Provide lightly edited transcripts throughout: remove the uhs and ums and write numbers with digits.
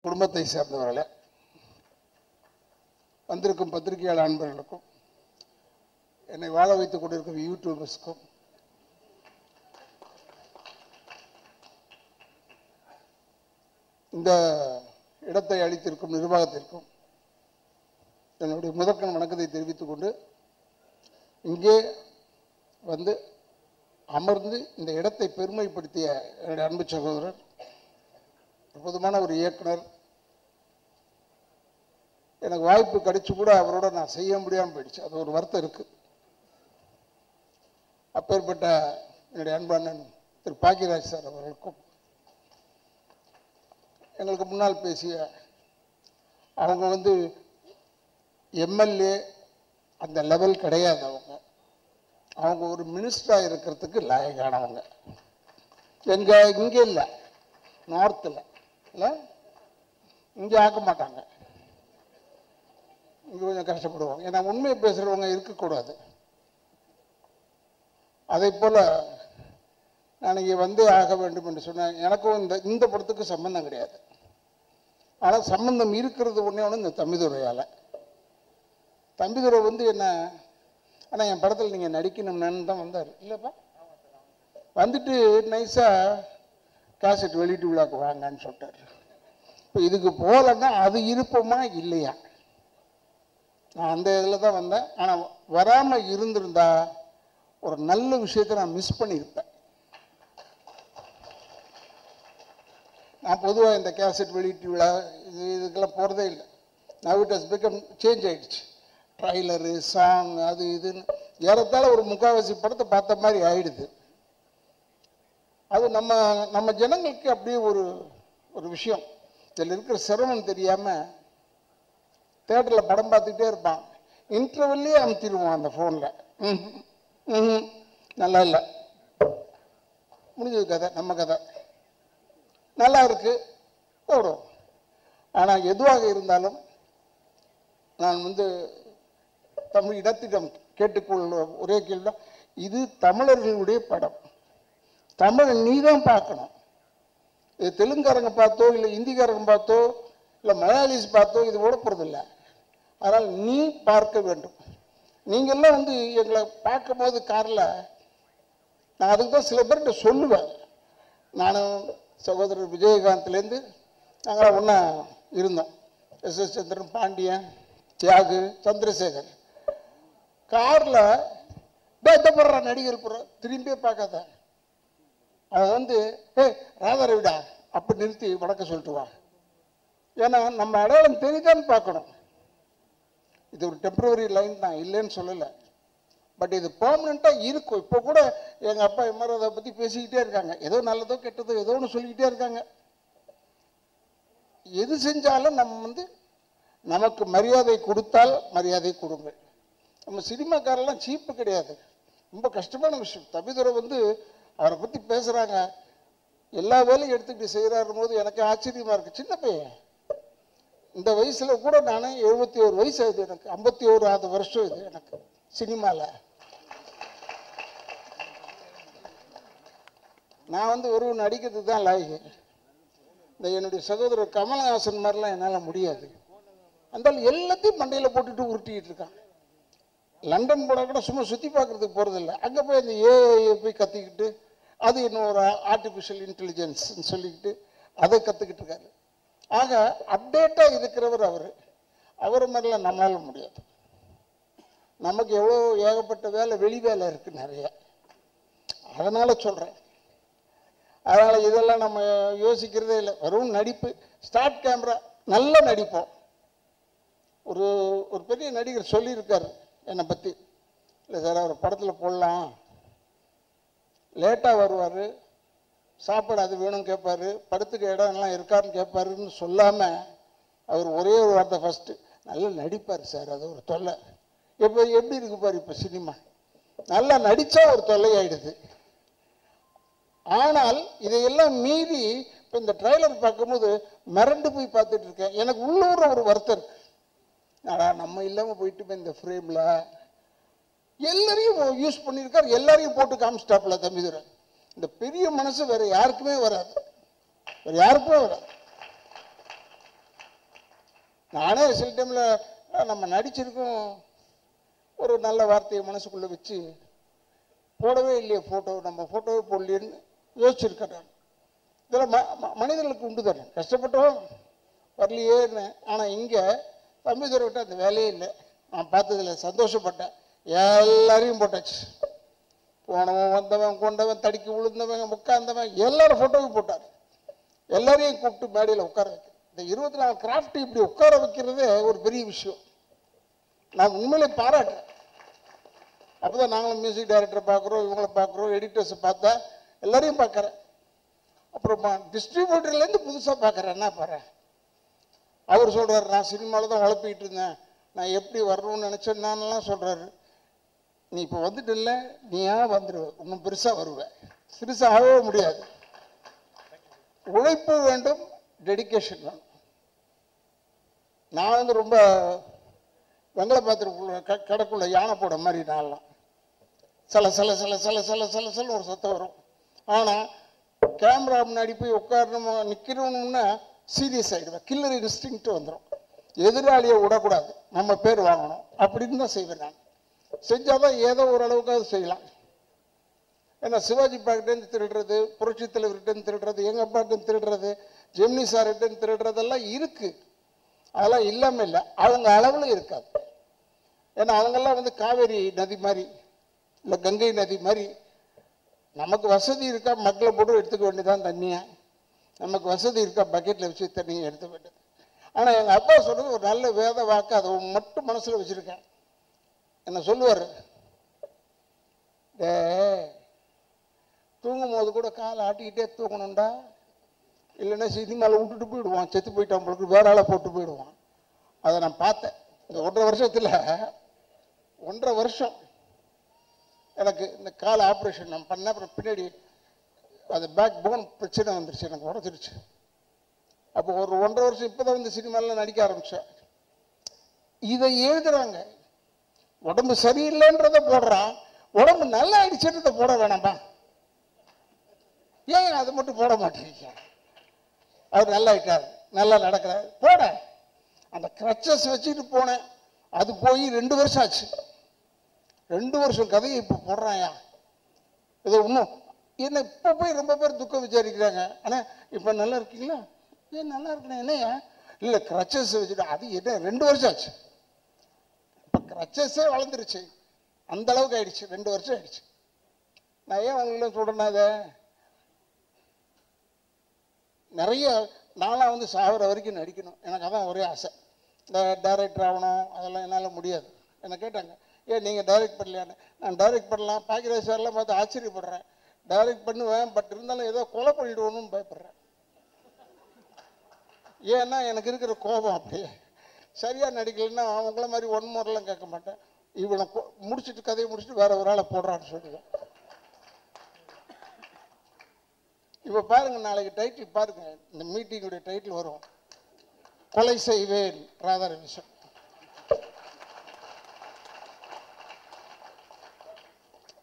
குடும்பத்தை சேர்ந்தவர்களே, வந்திருக்கும் பத்திரிகையாளர் அன்பர்களுக்கும், என்னை வாழ வைத்துக் கொண்டிருக்கும் யூடியூபர்ஸ்க்கும், இந்த இடத்தை அளித்திருக்கும் நிர்வாகத்திற்கும் என்னுடைய முதற்கண் வணக்கத்தை தெரிவித்துக் கொண்டு, இங்கே வந்து அமர்ந்து இந்த இடத்தை பெருமைப்படுத்திய என்னுடைய அன்பு சகோதரர், அற்புதமான ஒரு இயக்குனர், எனக்கு வாய்ப்பு கிடைச்சு கூட அவரோட நான் செய்ய முடியாமல் போயிடுச்சு. அது ஒரு வருத்தம் இருக்கு. அப்பேற்பட்ட என்னுடைய அன்பானன் திரு பாக்கியராஜ் சார் அவர்களுக்கும், எங்களுக்கு முன்னால் பேசிய அவங்க வந்து எம்எல்ஏ அந்த லெவல் கிடையாது. அவங்க ஒரு மினிஸ்டராக இருக்கிறதுக்கு லாயக்கானவங்க. இங்கே இல்லை, நார்த்தில் இல்லை, இங்கே ஆக்க மாட்டாங்க. இங்கே கொஞ்சம் கஷ்டப்படுவாங்க. ஏன்னா உண்மையை பேசுகிறவங்க இருக்கக்கூடாது. அதே போல் நான் இங்கே வந்தே ஆக வேண்டும் என்று சொன்னேன். எனக்கும் இந்த படத்துக்கு சம்பந்தம் கிடையாது. ஆனால் சம்பந்தம் இருக்கிறது ஒன்றே ஒன்று இந்த தம்பிதுரையால். தம்பிதுரை வந்து என்ன, ஆனால் என் படத்தில் நீங்கள் நடிக்கணும்னு தான் வந்தார். இல்லைப்பா, வந்துட்டு நைஸாக கேசட் வெளியிட்டு விழாக்கு வாங்கன்னு சொல்லிட்டார். இப்போ இதுக்கு போகலன்னா அது இருப்போமா இல்லையா? நான் அந்த இதில் தான் வந்தேன். ஆனால் வராமல் இருந்திருந்தா ஒரு நல்ல விஷயத்தை நான் மிஸ் பண்ணியிருப்பேன். நான் பொதுவாக இந்த கேசட் வெளியீட்டு விழா இதுக்கெல்லாம் போகிறதே இல்லை. Now it has become change ஆகிடுச்சு. ட்ரைலரு, சாங், அது இதுன்னு ஏறத்தாழ ஒரு முக்கால்வாசி படத்தை பார்த்த மாதிரி ஆயிடுது. அது நம்ம ஜனங்களுக்கு அப்படியே ஒரு விஷயம். இதில் இருக்கிற சிரமம் தெரியாமல் தேட்டரில் படம் பார்த்துக்கிட்டே இருப்பான். இன்டர்வெல்லையே அமுத்திடுவோம் அந்த ஃபோனில். நல்லா இல்லை, முடிஞ்சது கதை, நம்ம கதை நல்லா இருக்கு ஓடும். ஆனால் எதுவாக இருந்தாலும் நான் வந்து தமிழ் இடத்திடம் கேட்டுக்கொள்ள ஒரே கேள்வி, இது தமிழர்களுடைய படம். தமிழை நீ தான் பார்க்கணும். இது தெலுங்காரங்க பார்த்தோ இல்லை ஹிந்திக்காரங்க பார்த்தோ இல்லை மலையாளிஸ் பார்த்தோ இது ஓட போகிறதில்லை. அதனால் நீ பார்க்க வேண்டும். நீங்கள்லாம் வந்து எங்களை பார்க்கும் போது காரில் நான் அதுக்கு தான் சில பேர்கிட்ட சொல்லுவேன். நானும் சகோதரர் விஜயகாந்த்லேருந்து நாங்கள் ஒன்றா இருந்தோம். எஸ் சந்திரன், பாண்டியன், தியாகு, சந்திரசேகர். காரில் போடுற நடிகர் போடுற திரும்பியே பார்க்காத. அதை வந்து ராதாரவிடா அப்படி நிறுத்தி வணக்கம் சொல்லிட்டு வா. ஏன்னா நம்ம அடையாளம் தெரியுதான்னு பார்க்கணும். இது ஒரு டெம்பரவரி லைன் தான், இல்லைன்னு சொல்லலை. பட் இது பெர்மனெண்ட்டாக இருக்கும். இப்போ கூட எங்கள் அப்பா எம்ஆர் அதை பற்றி பேசிக்கிட்டே இருக்காங்க. ஏதோ நல்லதோ கெட்டதோ ஏதோ ஒன்று சொல்லிக்கிட்டே இருக்காங்க. எது செஞ்சாலும் நம்ம வந்து நமக்கு மரியாதை கொடுத்தால் மரியாதை கொடுங்க. நம்ம சினிமாக்காரெல்லாம் சீப்பு கிடையாது. ரொம்ப கஷ்டமான விஷயம். தம்பிதுரை வந்து அவரை பற்றி பேசுகிறாங்க, எல்லா வேலையும் எடுத்துக்கிட்டு செய்கிறாரும் போது எனக்கு ஆச்சரியமாக இருக்குது. சின்ன பையன், இந்த வயசில் கூட நான் 71 வயசு ஆகுது எனக்கு. 51வது வருஷம் இது எனக்கு சினிமாவில். நான் வந்து ஒரு நடிக்கிறதுக்கு தான் லாயக்கு. இந்த என்னுடைய சகோதரர் கமலஹாசன் மாதிரிலாம் என்னால் முடியாது. அந்த எல்லாத்தையும் மண்டையில் போட்டுட்டு உருட்டிக்கிட்டு இருக்கான். லண்டன் போனால் கூட சும்மா சுற்றி பார்க்குறதுக்கு போகிறதில்ல. அங்கே போய் அந்த ஏஐ போய் கற்றுக்கிட்டு அது இன்னொரு ஆர்டிஃபிஷியல் இன்டெலிஜென்ஸ்ன்னு சொல்லிக்கிட்டு அதை கற்றுக்கிட்டு இருக்காரு. ஆக அப்டேட்டாக இருக்கிறவர் அவர் மாதிரிலாம் நம்மளால முடியாது. நமக்கு எவ்வளோ ஏகப்பட்ட வேலை, வெளி வேலை இருக்குது நிறைய. அதனால் சொல்கிறேன். அதனால் இதெல்லாம் நம்ம யோசிக்கிறதே இல்லை. வெறும் நடிப்பு, ஸ்டார்ட் கேமரா, நல்லா நடிப்போம். ஒரு பெரிய நடிகர் சொல்லியிருக்காரு என்னை பற்றி. இல்லை சார், அவர் படத்தில் போடலாம், லேட்டாக வருவார், சாப்பாடு அது வேணும் கேட்பார், படத்துக்கு இடம் எல்லாம் இருக்காருன்னு கேட்பாருன்னு சொல்லாமல் அவர் ஒரே ஒரு வார்த்தை ஃபஸ்ட்டு, நல்லா நடிப்பார் சார், அது ஒரு தொல்லை. இப்போ எப்படி இருக்கு பாரு இப்போ சினிமா, நல்லா நடித்தா ஒரு தொல்லை ஆகிடுது. ஆனால் இதையெல்லாம் மீறி இப்போ இந்த ட்ரைலர் பார்க்கும்போது மிரண்டு போய் பார்த்துட்டு இருக்கேன். எனக்கு உள்ளூர ஒரு வருத்தம் இருக்கு. நம்ம இல்லாமல் போயிட்டு இந்த ஃப்ரேமில் எல்லாரையும் யூஸ் பண்ணியிருக்கார், எல்லாரையும் போட்டு காமிச்சிட்டாப்புல தம்பிதுரை. இந்த பெரிய மனசு வேற யாருக்குமே வராது, வேற யாருக்குமே வராது. நானே சில டைமில் நம்ம நடிச்சிருக்கோம், ஒரு நல்ல வார்த்தையை மனசுக்குள்ளே வச்சு போடவே இல்லையே ஃபோட்டோ, நம்ம ஃபோட்டோவே போடலையேன்னு யோசிச்சிருக்கேன் நான். இதெல்லாம் மனிதர்களுக்கு உண்டு தானே, கஷ்டப்பட்டோம் வரலையேன்னு. ஆனால் இங்கே தம்பிதுரை விட்டு அந்த வேலையே இல்லை. நான் பார்த்ததில் சந்தோஷப்பட்டேன். எல்லாரையும் போட்டாச்சு, போனவன் வந்தவன் கொண்டவன் தடிக்கி விழுந்தவன் உட்கார்ந்தவன் எல்லாரும் ஃபோட்டோவும் போட்டார். எல்லாரையும் கூப்பிட்டு மேடையில் உட்கார வைக்க, இந்த 24 கிராஃப்ட் இப்படி உட்கார வைக்கிறதே ஒரு பெரிய விஷயம். நான் உண்மையிலே பாராட்டுறேன். அப்போதான் நாங்களும் மியூசிக் டைரக்டரை பார்க்குறோம், இவங்களை பார்க்குறோம், எடிட்டர்ஸை பார்த்தா எல்லாரையும் பார்க்குறேன். அப்புறமா டிஸ்ட்ரிபியூட்டர்லேருந்து புதுசாக பார்க்குறேன். என்ன பாரு, அவர் சொல்கிறார், நான் சினிமாவில் தான் உழப்பிக்கிட்டு இருந்தேன், நான் எப்படி வரணும்னு நினச்சேன்னான்லாம் சொல்கிறாரு. நீ இப்போ வந்துட்டு இல்லை, நீ ஏன் வந்துடுவேன், இன்னும் பெருசாக வருவேன், சிறுசாகவே முடியாது. உழைப்பு வேண்டும், டெடிக்கேஷன் வேணும். நான் வந்து ரொம்ப வெங்கல பாத்திரக்குள்ள கிடக்குள்ள யானை போட மாதிரி நான்லாம் சில சில சில சில சில சில சில ஒரு சத்தம் வரும். ஆனால் கேமரா முன்னாடி போய் உட்காரணும் நிற்கணும்னா சீரியஸ் ஆகிடுவேன். கில்லர் இன்ஸ்டிங்க்ட் வந்துடும். எதிராளியை விடக்கூடாது, நம்ம பேர் வாங்கணும் அப்படின்னு தான் செய்வேன். நான் செஞ்சால் தான் ஏதோ ஓரளவுக்கு அது செய்யலாம். ஏன்னா சிவாஜி பாக்கிட்டேருந்து திருடுறது, புரட்சி தலைவர்கிட்டேருந்து திருடுறது, எங்கள் அப்பாட்டேருந்து திருடுறது, ஜெமினி சார்கிட்டேருந்து திருடுறதெல்லாம் இருக்குது. அதெல்லாம் இல்லாமல் இல்லை, அவங்க அளவில் இருக்காது. ஏன்னா அவங்கெல்லாம் வந்து காவேரி நதி மாதிரி இல்லை கங்கை நதி மாதிரி. நமக்கு வசதி இருக்கா மக்களை போட்டு எடுத்துக்க வேண்டியதான் தண்ணியை, நமக்கு வசதி இருக்கா பக்கெட்டில் வச்சு தண்ணியை எடுக்க வேண்டியது. ஆனால் எங்கள் அப்பா சொல்கிறது ஒரு நல்ல வேத வாக்கு, அதை மட்டும் மனசில் வச்சுருக்கேன். என்ன சொல்லுவார், தூங்கும் போது கூட காலை ஆட்டிக்கிட்டே தூங்கணும்டா, இல்லைன்னா சினிமாவில் விட்டுட்டு போயிடுவான், செத்து போயிட்டான் உங்களுக்கு வேற ஆளை போட்டு போயிடுவான். அதை நான் பார்த்தேன். இந்த 1.5 வருஷத்தில் 1.5 வருஷம் எனக்கு இந்த கால் ஆப்ரேஷன் நான் பண்ணேன். அப்புறம் பின்னாடி அது பேக் போன் பிரச்சனை வந்துருச்சு, எனக்கு உடச்சிருச்சு. அப்போ ஒரு 1.5 வருஷம் இப்போ தான் வந்து சினிமாவில் நடிக்க ஆரம்பித்தேன். இதை எழுதுறாங்க, உடம்பு சரியில்லைன்றதை போடுறான், உடம்பு நல்லா ஆயிடுச்சுன்றதை போட வேணாம்பா, ஏன் அதை மட்டும் போட மாட்டேங்க. அவர் நல்லா ஆயிட்டார், நல்லா நடக்கிறார், போட. அந்த கிரச்சஸ் வச்சுட்டு போனேன், அது போய் 2 வருஷம் ஆச்சு. 2 வருஷம் கதையை இப்போ போடுறாயா. இது இன்னும் என்ன இப்போ போய் ரொம்ப பேர் துக்கம் விசாரிக்கிறாங்க. ஆனால் இப்போ நல்லா இருக்கீங்களா, ஏன் நல்லா இருக்கணும் என்னையா, இல்லை கிரச்சஸ் வச்சுட்டு, அது என்ன 2 வருஷம் ஆச்சு. இப்போ கிரச்சஸே வளர்ந்துருச்சு, அந்த அளவுக்கு ஆயிடுச்சு, 2 வருஷம் ஆயிடுச்சு. நான் ஏன் அவங்கள சொல்கிறேன்னா, அதை நிறைய நாளாக வந்து சாகிற வரைக்கும் நடிக்கணும், எனக்கு அதான் ஒரே ஆசை. இந்த டைரக்டர் ஆகணும் அதெல்லாம் என்னால் முடியாது. என்னை கேட்டாங்க, ஏன் நீங்கள் டைரக்ட் பண்ணலையான்னு. நான் டைரக்ட் பண்ணலாம், பாக்கியராஜ் சார்லாம் பார்த்து ஆச்சரியப்படுறேன். டைரக்ட் பண்ணுவேன், பட் இருந்தாலும் ஏதோ கொலை பண்ணிவிடுவோன்னு பயப்படுறேன். ஏன்னா எனக்கு இருக்கிற கோபம் அப்படியே. சரியாக நடிக்கலைன்னா அவங்கள மாதிரி 1 முறைலாம் கேட்க மாட்டேன். இவனை முடிச்சுட்டு கதையை முடிச்சுட்டு வேற ஒரு ஆளை போடுறான்னு சொல்லுவேன். இப்போ பாருங்க, நாளைக்கு டைட்டில் பாருங்க, இந்த மீட்டிங்குடைய டைட்டில் வரும், கொலை செய்வேன் ராதாரவிசன்.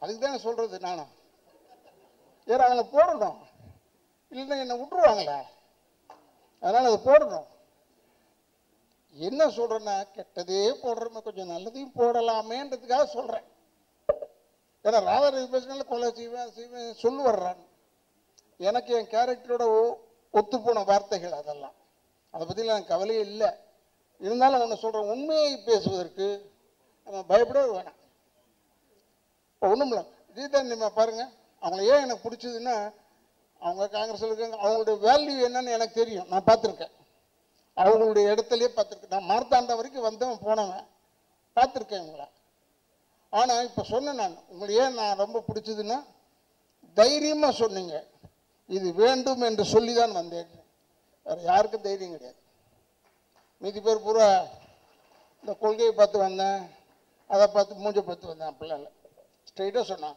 அதுக்கு தானே சொல்றது நானும். ஏன்னா அவங்க போடணும், இல்லைன்னா என்னை விட்டுருவாங்களே, அதனால அதை போடணும். என்ன சொல்றேன்னா, கெட்டதே போடுறோமே, கொஞ்சம் நல்லதையும் போடலாமேன்றதுக்காக சொல்றேன். ஏன்னா ராதாரவி பேசினால கொலை செய்வேன் செய்வேன் சொல்லு வர்றான். எனக்கு என் கேரக்டரோட ஒத்துப்போன வார்த்தைகள் அதெல்லாம், அதை பற்றிலாம் எனக்கு கவலையே இல்லை. இருந்தாலும் ஒன்று சொல்கிறேன், உண்மையை பேசுவதற்கு நம்ம பயப்படவே வேணாம். இப்போ ஒன்றும் இல்லை, ரீதன் நம்ம பாருங்கள், அவங்கள ஏன் எனக்கு பிடிச்சதுன்னா, அவங்க காங்கிரஸில் இருக்காங்க, அவங்களுடைய வேல்யூ என்னன்னு எனக்கு தெரியும், நான் பார்த்துருக்கேன். அவங்களுடைய இடத்துலையே பார்த்துருக்கேன். நான் மார்த்தாண்டம் வரைக்கும் வந்தவன் போனவன், பார்த்துருக்கேன் இவங்கள. ஆனால் இப்போ சொன்னேன் நான், உங்களுக்கு ஏன் நான் ரொம்ப பிடிச்சதுன்னா, தைரியமாக சொன்னீங்க, இது வேண்டும் என்று சொல்லி தான் வந்தேன். வேறு யாருக்கும் தைரியம் கிடையாது. மீதி பேர் பூரா இந்த கொள்கையை பார்த்து வந்தேன், அதை பார்த்து மூஞ்சை பார்த்து வந்தேன், அப்படிலாம் இல்லை. ஸ்ட்ரெயிட்டாக சொன்னான்,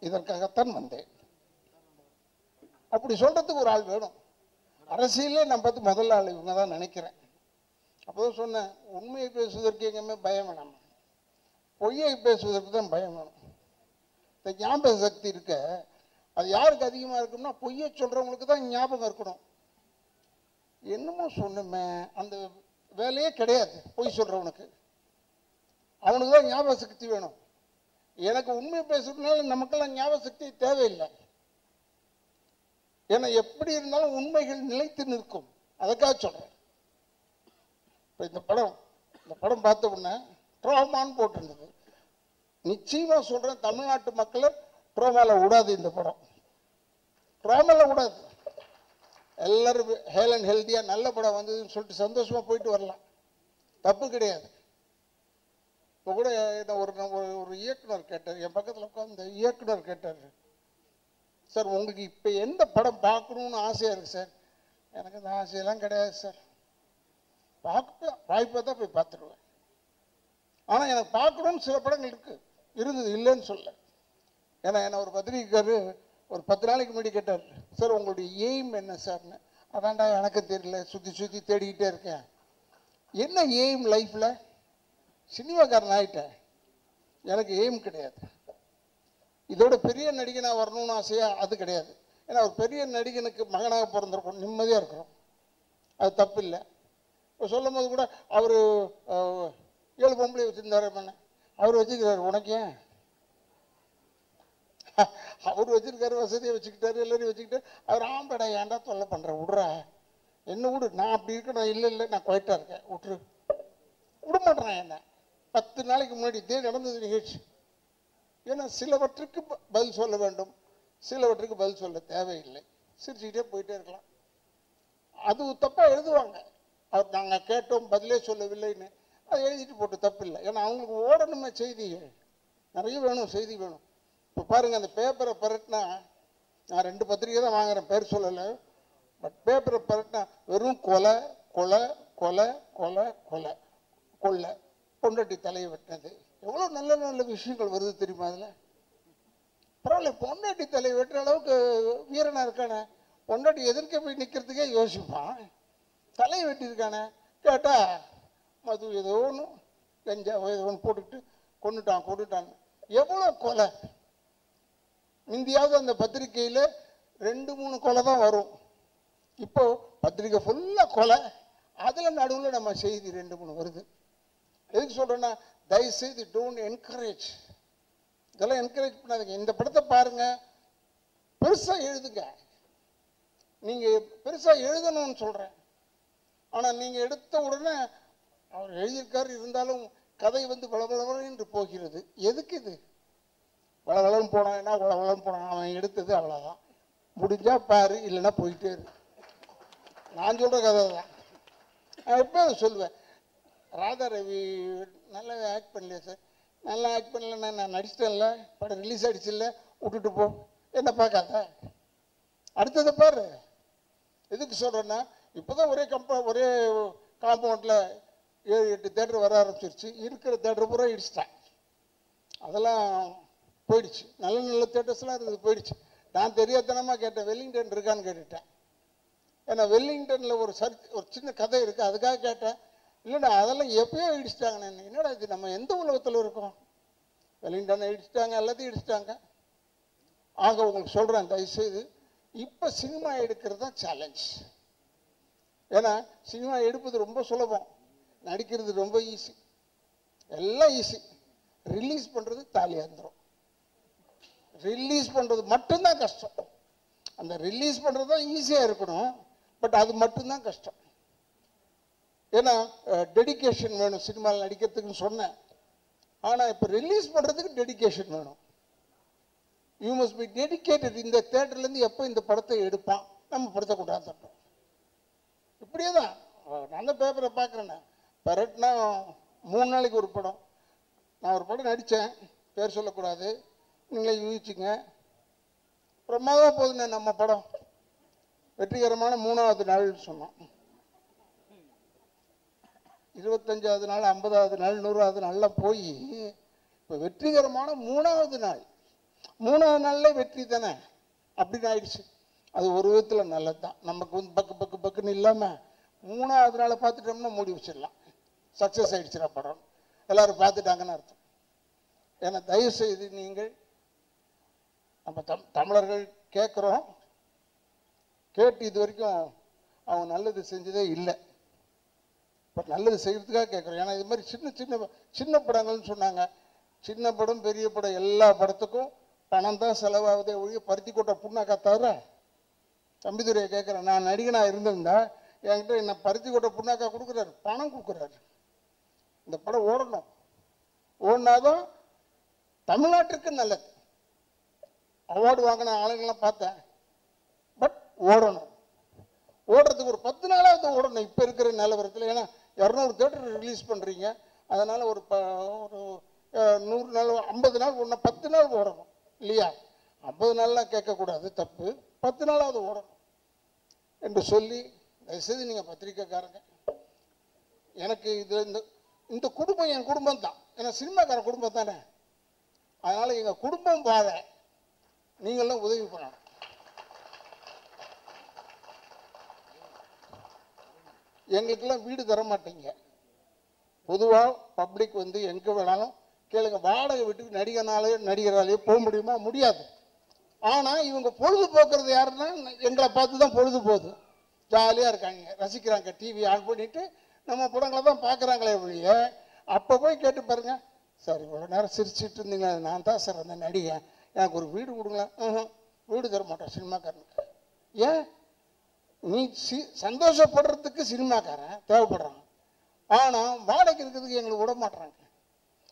இதற்காகத்தான் வந்தேன். அப்படி சொல்கிறதுக்கு ஒரு ஆள் வேணும். அரசியலே நான் பார்த்து முதல் ஆள் இவங்க தான் நினைக்கிறேன். அப்போதான் சொன்னேன், உண்மையை பேசுவதற்கு எங்கேயுமே பயம் வேணாம், பொய்யை பேசுவதற்கு தான் பயம் வேணும். இந்த ஞாபக சக்தி இருக்க, அது யாருக்கு அதிகமாக இருக்கும்னா, பொய்யை சொல்கிறவங்களுக்கு தான் ஞாபகம் இருக்கணும். என்னமோ சொன்னமே, அந்த வேலையே கிடையாது பொய் சொல்கிறவனுக்கு. அவனுக்கு தான் ஞாபக சக்தி வேணும். எனக்கு உண்மை பேசுறதுனால நமக்கெல்லாம் ஞாபக சக்தி தேவையில்லை. ஏன்னா எப்படி இருந்தாலும் உண்மைகள் நிலைத்து நிற்கும். அதுக்காக சொல்கிறேன். இப்போ இந்த படம் பார்த்த உடனே ட்ராமான்னு போட்டிருந்தது. நிச்சயமாக சொல்கிறேன், தமிழ்நாட்டு மக்களை ட்ராமாவில் விடாது. இந்த படம் ட்ராமாவில் விடாது. எல்லாரும் ஹெல் அண்ட் ஹெல்த்தியாக நல்ல படம் வந்ததுன்னு சொல்லிட்டு சந்தோஷமாக போயிட்டு வரலாம், தப்பு கிடையாது. இப்போ கூட ஒரு இயக்குனர் கேட்டார், என் பக்கத்தில் உட்காந்து இயக்குனர் கேட்டார், சார் உங்களுக்கு இப்போ எந்த படம் பார்க்கணுன்னு ஆசையாக இருக்குது சார்? எனக்கு அந்த ஆசையெல்லாம் கிடையாது சார், வாய்ப்பாக தான் போய் பார்த்துருவேன். ஆனால் எனக்கு பார்க்கணுன்னு சில படங்கள் இருந்தது, இல்லைன்னு சொல்ல. ஏன்னா என்ன ஒரு பத்திரிக்கைக்காரு ஒரு 10 நாளைக்கு முன்னாடி கேட்டார், சார் உங்களுடைய எய்ம் என்ன சார்னு. அதான்டா எனக்கு தெரியல, சுற்றி தேடிக்கிட்டே இருக்கேன். என்ன எய்ம் லைஃப்பில்? சினிமாக்காரன் ஆகிட்டேன், எனக்கு எய்ம் கிடையாது. இதோட பெரிய நடிகனாக வரணும்னு ஆசையா? அது கிடையாது. ஏன்னா ஒரு பெரிய நடிகனுக்கு மகனாக பிறந்திருக்கணும், நிம்மதியாக இருக்கிறோம், அது தப்பு இல்லை. இப்போ சொல்லும் போது கூட அவர் 7 பொம்பளை வச்சுருந்தாரு, அவர் வச்சுக்கிறாரு, உனக்கு ஏன்? அவர் வச்சிருக்காரு, வசதியை வச்சுக்கிட்டாரு, எல்லாரையும் வச்சுக்கிட்டாரு. அவர் ஆம்படா ஏன்டா தொல்லை பண்ணுற, விட்றா என்ன விடு, நான் அப்படி இருக்கேன், இல்லை நான் குவைட்டாக இருக்கேன், விட்டுரு, விட மாட்டேறேன். என்ன 10 நாளைக்கு முன்னாடி இதே நடந்தது நிகழ்ச்சி. ஏன்னா சிலவற்றுக்கு பதில் சொல்ல வேண்டும், சிலவற்றுக்கு பதில் சொல்ல தேவையில்லை, சிரிச்சுக்கிட்டே போயிட்டே இருக்கலாம். அது தப்பாக எழுதுவாங்க, அவர் நாங்கள் கேட்டோம் பதிலே சொல்லவில்லைன்னு, அதை எழுதிட்டு போட்டு தப்பு இல்லை. ஏன்னா அவங்களுக்கு ஓடணுமே, செய்தி நிறைய வேணும், செய்தி வேணும். இப்போ பாருங்கள், அந்த பேப்பரை பரட்டினா, நான் 2 பத்திரிக்கை தான் வாங்குகிறேன், பேர் சொல்லலை, பட் பேப்பரை பரட்டினா வெறும் கொலை கொலை கொலை கொலை கொலை கொள்ளை, பொண்டாட்டி தலையை வெட்டினது, எவ்வளோ நல்ல நல்ல விஷயங்கள் வருது தெரியுமா? அதில் பரவாயில்ல, பொண்டாட்டி தலையை வெட்டுற அளவுக்கு வீரனாக இருக்கானே, பொண்டாட்டி எதிர்க்க போய் நிற்கிறதுக்கே யோசிப்பான், தலையை வெட்டியிருக்கானே. கேட்டால் மது ஏதோ ஒன்று கஞ்சா ஏதோ ஒன்று போட்டுக்கிட்டு கொண்டுட்டான். எவ்வளோ கொலை! இந்தியாவது அந்த பத்திரிகையில் 2-3 கொலை தான் வரும். இப்போ பத்திரிக்கை ஃபுல்லாக கொலை, அதில் நடுவில் நம்ம செய்தி 2-3 வருது. எதுக்கு சொல்கிறேன்னா, தயவுசெய்து டோன்ட் என்கரேஜ், இதெல்லாம் என்கரேஜ் பண்ணாதீங்க. இந்த படத்தை பாருங்கள், பெருசாக எழுதுங்க, நீங்கள் பெருசாக எழுதணும்னு சொல்கிறேன். ஆனால் நீங்கள் எடுத்த உடனே அவர் எழுதியிருக்காரு, இருந்தாலும் கதை வளவளன்னு போகிறது. எதுக்கு இது? வளவளன்னு போனான்னா வளவளன்னு போனான், அவன் எடுத்தது அவ்வளோதான். முடிஞ்சா பாரு, இல்லைன்னா போயிட்டே இரு. நான் சொல்கிற கதை தான். நான் எப்போ அதை சொல்லுவேன், ராதா ரவி நல்லா ஆக்ட் பண்ணலையா சார்? நல்லா ஆக்ட் பண்ணலன்னா நான் நடிச்சிட்டேன்ல, படம் ரிலீஸ் ஆகிடுச்சில்ல, விட்டுட்டு போ, என்ன பார்க்காத, அடுத்ததை பாரு. எதுக்கு சொல்கிறேன்னா, இப்போ தான் ஒரே காம்பவுண்டில் 7-8 தேட்டர் வர ஆரம்பிச்சிருச்சு. இருக்கிற தேட்டர் பூரா இடிச்சிட்டேன், அதெல்லாம் போயிடுச்சு. நல்ல நல்ல தேட்டர்ஸ்லாம் இருக்குது, போயிடுச்சு. நான் தெரியாதனமாக கேட்டேன், வெல்லிங்டன் இருக்கான்னு கேட்டுட்டேன். ஏன்னா வெல்லிங்டனில் ஒரு சின்ன கதை இருக்குது, அதுக்காக கேட்டேன். இல்லைடா அதெல்லாம் எப்பயோ இடிச்சிட்டாங்கண்ணே. என்னடா இது, நம்ம எந்த உலகத்தில் இருக்கோம்? வெல்லிங்டனை இடிச்சிட்டாங்க, எல்லாத்தையும் இடிச்சிட்டாங்க. ஆக உங்களுக்கு சொல்கிறேன், தயவுசெய்து இப்போ சினிமா எடுக்கிறது தான் சேலஞ்ச். ஏன்னா சினிமா எடுப்பது ரொம்ப சுலபம், நடிக்கிறது ரொம்ப ஈஸி, எல்லாம் ஈஸி. ரிலீஸ் பண்ணுறது தாலியாந்திரம், ரிலீஸ் பண்ணுறது மட்டும்தான் கஷ்டம். அந்த ரிலீஸ் பண்ணுறது தான் ஈஸியாக இருக்கணும், பட் அது மட்டும்தான் கஷ்டம். ஏன்னா டெடிக்கேஷன் வேணும் சினிமாவில் நடிக்கிறதுக்குன்னு சொன்னேன். ஆனால் இப்போ ரிலீஸ் பண்ணுறதுக்கு டெடிக்கேஷன் வேணும். You must be dedicated. இந்த தேட்டர்லேருந்து எப்போ இந்த படத்தை எடுப்பான், நம்ம படத்தை கொண்டாந்துட்டோம். இப்படியே தான் நான் தான் பேப்பரை பார்க்குறேண்ணே. பரட்னா 3 நாளைக்கு ஒரு படம். நான் ஒரு படம் நடித்தேன், பேர் சொல்லக்கூடாது, நீங்களே யூகிச்சிங்க. பிரமாதமாக போகுதுண்ணே நம்ம படம், வெற்றிகரமான 3வது நாள்னு சொன்னோம். 25வது நாள், 50வது நாள், 100வது நாளில் போய் இப்போ வெற்றிகரமான 3வது நாள், 3வது நாளில் வெற்றி தானே அப்படின்னு ஆயிடுச்சு. அது ஒரு விதத்தில் நல்லது தான். நமக்கு பக்குன்னு இல்லாமல் 3வது நாளை பார்த்துட்டோம்னா மூடி வச்சிடலாம், சக்ஸஸ் ஆகிடுச்சுடா படம், எல்லோரும் பார்த்துட்டாங்கன்னு அர்த்தம். ஏன்னா தயவுசெய்து நீங்கள், நம்ம தமிழர்கள் கேட்குறோம், கேட்டு இது வரைக்கும் அவங்க நல்லது செஞ்சதே இல்லை. இப்போ நல்லது செய்கிறதுக்காக கேட்குறோம். ஏன்னா இது மாதிரி சின்ன சின்ன சின்ன படங்கள்னு சொன்னாங்க. சின்ன படம் பெரிய படம் எல்லா படத்துக்கும் பணம் தான் செலவாகுதே ஒழிய பருத்தி கொட்டை புண்ணாக்கா தவிர. தம்பிதுரையை கேட்குறேன், நான் நடிகனாக இருந்திருந்தா என்கிட்ட என்ன பருத்தி கொட்டை புண்ணாக்கா கொடுக்குறாரு, பணம் கொடுக்குறாரு. இந்த படம் ஓடணும், ஓடினாதான் தமிழ்நாட்டுக்கு நல்லது. அவார்டு வாங்கின ஆளுங்கெல்லாம் பார்த்தேன். பட் ஓடணும், ஓடுறதுக்கு ஒரு 10 நாளாவது ஓடணும் இப்போ இருக்கிற நிலவரத்தில். ஏன்னா 200 தேட்டர் ரிலீஸ் பண்ணுறீங்க, அதனால் ஒரு 100 நாள் 50 நாள் ஒன்று 10 நாள் ஓடணும் இல்லையா? 50 நாள்லாம் கேட்கக்கூடாது, தப்பு. 10 நாளாவது ஓடணும் என்று சொல்லி தயவுசெய்து நீங்கள் பத்திரிக்கைக்காரங்க, எனக்கு இது இந்த குடும்பம் என் குடும்பம் தான். ஏன்னா சினிமாக்கார குடும்பம் தானே, அதனால் எங்கள் குடும்பம் வாழ நீங்கள்லாம் உதவி பண்ணணும். எங்களுக்கெல்லாம் வீடு தர மாட்டீங்க. பொதுவாக பப்ளிக் வந்து எங்கே வேணாலும் கேளுங்க, வாடகை வீட்டுக்கு நடிகராலேயே போக முடியுமா? முடியாது. ஆனால் இவங்க பொழுது போக்குறது யாருன்னா எங்களை பார்த்து தான் பொழுது போகுது. ஜாலியாக இருக்காங்க, ரசிக்கிறாங்க, டிவி ஆன் பண்ணிவிட்டு நம்ம படங்களை தான் பார்க்குறாங்களே ஒழிய. அப்போ போய் கேட்டு பாருங்க, சார் இவ்வளோ நேரம் சிரிச்சுட்டு இருந்தீங்க, நான் தான் சார் அந்த நடிகை, எனக்கு ஒரு வீடு கொடுங்களேன். வீடு தர மாட்டேன் சினிமாக்காரனுக்கு. ஏன்? நீ சந்தோஷப்படுறதுக்கு சினிமாக்காரன் தேவைப்படுறாங்க, ஆனால் வாடகை இருக்கிறதுக்கு எங்களுக்கு விட மாட்டுறாங்க.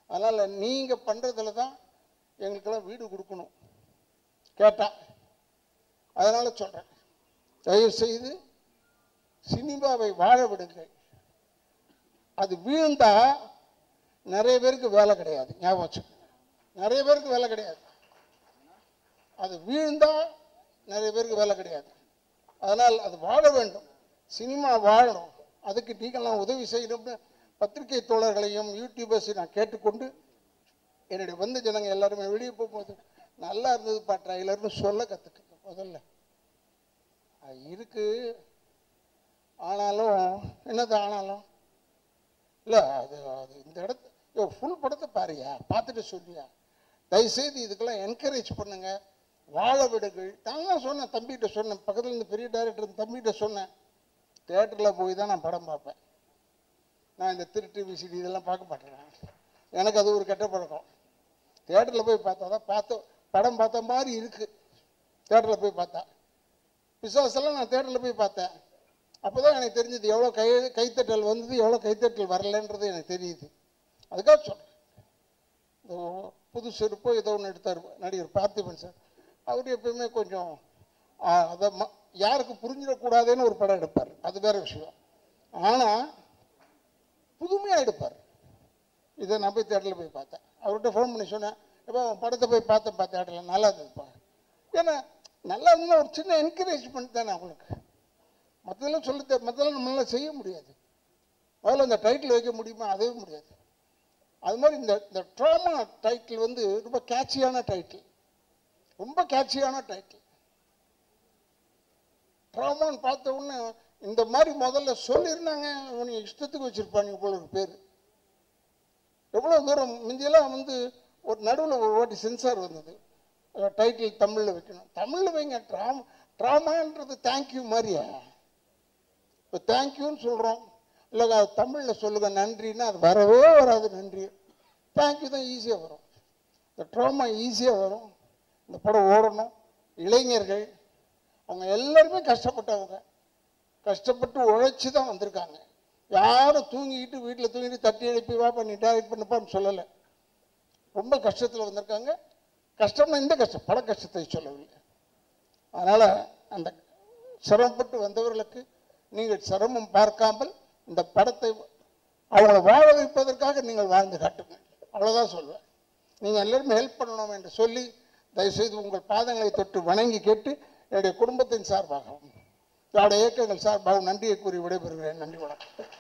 அதனால் நீங்கள் பண்ணுறதுல தான் எங்களுக்கெல்லாம் வீடு கொடுக்கணும் கேட்டால். அதனால் சொல்கிறேன், தயவுசெய்து சினிமாவை வாழ விடுங்கள். அது வீழ்ந்தா நிறைய பேருக்கு வேலை கிடையாது, ஞாபகம் வச்சுக்கோங்க. நிறைய பேருக்கு வேலை கிடையாது. அது வீழ்ந்தா நிறைய பேருக்கு வேலை கிடையாது. அதனால் அது வாழ வேண்டும், சினிமா வாழணும். அதுக்கு நீங்கள்லாம் உதவி செய்யணும்னு பத்திரிகை தோழர்களையும் யூடியூபர்ஸையும் நான் கேட்டுக்கொண்டு, என்னுடைய வந்த ஜனங்க எல்லாருமே வெளியே போகும்போது நல்லா இருந்ததுப்பா ட்ரைலர்னு சொல்ல கற்றுக்குங்க. முதல்ல அது இருக்கு, ஆனாலும் என்னது ஆனாலும் இல்லை, அது அது இந்த இடத்து ஃபுல் படத்தை பாரியா, பார்த்துட்டு சொல்லியா. தயவுசெய்து இதுக்கெல்லாம் என்கரேஜ் பண்ணுங்க, வாழ விடுங்கள். நான் தான் சொன்னேன், தம்பிகிட்ட சொன்னேன், பக்கத்தில் இருந்து பெரிய டைரக்டர் தம்பிகிட்ட சொன்னேன், தேட்டரில் போய் தான் நான் படம் பார்ப்பேன். நான் இந்த திருட்டு விசிடி இதெல்லாம் பார்க்க மாட்டேன். எனக்கு அது ஒரு கெட்ட பழக்கம். தேட்டரில் போய் பார்த்தா தான் படம் பார்த்த மாதிரி இருக்குது. தேட்டரில் போய் பார்த்தா பிசாசெல்லாம் நான் தேட்டரில் போய் பார்த்தேன். அப்போ தான் எனக்கு தெரிஞ்சது எவ்வளோ கைத்தட்டல் வந்தது, எவ்வளோ கைத்தட்டல் வரலன்றது எனக்கு தெரியுது. அதுக்காக சொல்கிறேன். இந்த புது செருப்போ ஏதோ ஒன்று எடுத்தார் நடிகர் பார்த்திபன் சார். அவர் எப்பயுமே கொஞ்சம் அதை யாருக்கு புரிஞ்சிடக்கூடாதுன்னு ஒரு படம் எடுப்பார், அது வேறு விஷயம். ஆனால் புதுமையாக எடுப்பார். இதை நான் போய் தேட்டரில் போய் பார்த்தேன். அவர்கிட்ட ஃபோன் பண்ணி சொன்னேன், எப்போ படத்தை போய் பார்த்தேன்ப்பா தேட்டரில், நல்லா இருந்ததுப்பா. ஏன்னா நல்லா இருந்தால் ஒரு சின்ன என்கரேஜ்மெண்ட் தானே அவங்களுக்கு. மற்றதெல்லாம் மற்றதெல்லாம் நம்மளால செய்ய முடியாது. முதல்ல இந்த டைட்டில் வைக்க முடியுமா? அதே முடியாது. அது மாதிரி இந்த ட்ராமா டைட்டில் வந்து ரொம்ப கேட்சியான டைட்டில், ரொம்ப கேட்சியான டைட்டில். ட்ராமான்னு பார்த்த உடனே இந்த மாதிரி முதல்ல சொல்லியிருந்தாங்க, இவங்க இஷ்டத்துக்கு வச்சுருப்பாங்க போல ஒரு பேர். எவ்வளோ தூரம் முந்தியெல்லாம் வந்து ஒரு நடுவில் ஒரு வாட்டி சென்சார் வந்தது, டைட்டில் தமிழில் வைக்கணும். தமிழில் வைங்க, ட்ராமான்றது தேங்க்யூ மாதிரியா? இப்போ தேங்க்யூன்னு சொல்கிறோம், இல்லை தமிழில் சொல்லுங்க நன்றின்னா அது வரவே வராது. நன்றி தேங்க்யூ தான் ஈஸியாக வரும். இந்த ட்ராமா ஈஸியாக வரும். இந்த படம் ஓடணும். இளைஞர்கள் அவங்க எல்லாருமே கஷ்டப்பட்டவங்க, கஷ்டப்பட்டு உழைச்சி தான் வந்திருக்காங்க. யாரும் தூங்கிக்கிட்டு வீட்டில் தூங்கிட்டு தட்டி எழுப்பி வா பண்ணி டைரக்ட் பண்ணப்பான்னு சொல்லலை. ரொம்ப கஷ்டத்தில் வந்திருக்காங்க. கஷ்டம்னா இந்த கஷ்டம், பல கஷ்டத்தை சொல்லவில்லை. அதனால் அந்த சிரமப்பட்டு வந்தவர்களுக்கு நீங்கள் சிரமம் பார்க்காமல் இந்த படத்தை அவங்கள வாழ வைப்பதற்காக நீங்கள் வாழ்ந்து காட்டுங்க, அவ்வளோதான் சொல்வேன். நீங்கள் எல்லாருமே ஹெல்ப் பண்ணணும் என்று சொல்லி தயவுசெய்து உங்கள் பாதங்களை தொட்டு வணங்கி கேட்டு என்னுடைய குடும்பத்தின் சார்பாகவும் என்னுடைய இயக்கங்கள் சார்பாகவும் நன்றியை கூறி விடைபெறுகிறேன். நன்றி, வணக்கம்.